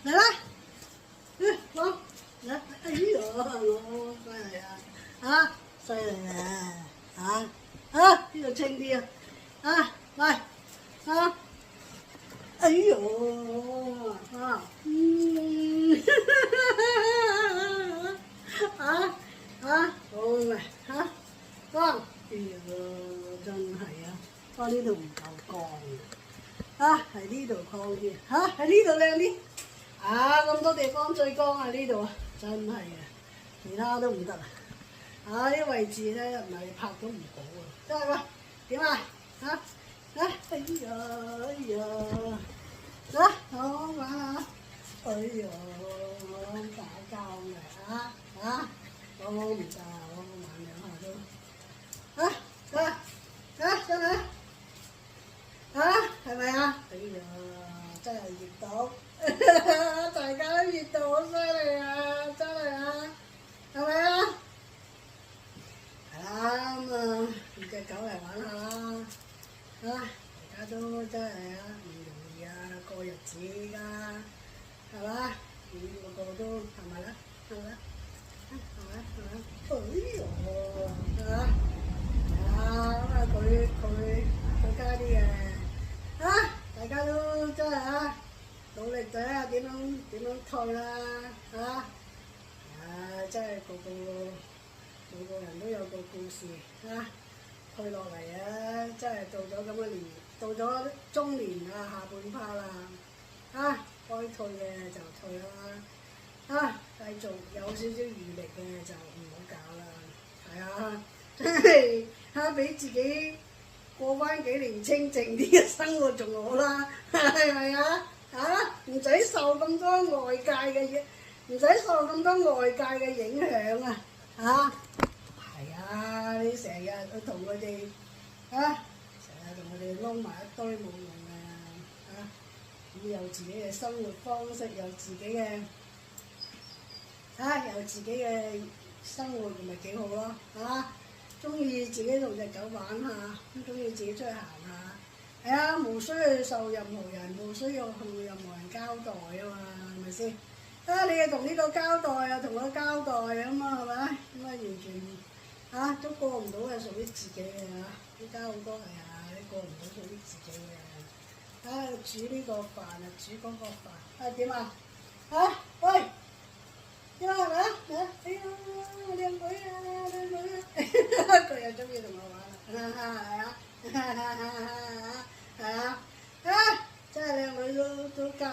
嚟啦，攞嚟，哎呀，攞犀利啊！嚇，犀利啊！呢度清啲啊！嚟哎呦，好味哎呀，真係啊！呢度唔夠光喺呢度光啲喺呢度靚啲咁多地方最光喺呢度啊，真係啊，其他都唔得啲位置咧唔係拍都唔好真係喎，點好玩啊！打交嘅我唔得，我玩兩下都上嚟係咪啊？哎呀，真係熱到，大家都熱到好犀利啊！真係係咪啊？係啦咁用隻狗嚟玩下啦大家都真係唔容易過日子㗎，係嘛？個個都係咪啦？係咪？佢加啲嘅大家都真係努力仔點樣退啦真係個個人都有個故事退落嚟真係到咗咁嘅年，到咗中年下半 part 啦該退嘅就退啦繼續有少少餘力嘅就唔好搞啦，真係俾自己過翻幾年清靜啲嘅生活仲好啦，係咪唔使受咁多外界嘅嘢，唔使受咁多外界嘅影響係你成日去同佢哋成日同佢哋撈埋一堆冇用有自己嘅生活方式，有自己嘅生活咪幾好咯中意自己同隻狗玩下，中意自己出去行下無需要受任何人，無需要向任何人交代嘛，係咪先？你又同呢個交代，又同佢交代係咪？完全都過唔到係屬於自己嘅依家好多係你過唔到屬於自己嘅煮呢個飯煮嗰個飯點喂點係咪哎呀靚女佢又中意同我玩啦係真係靚女都街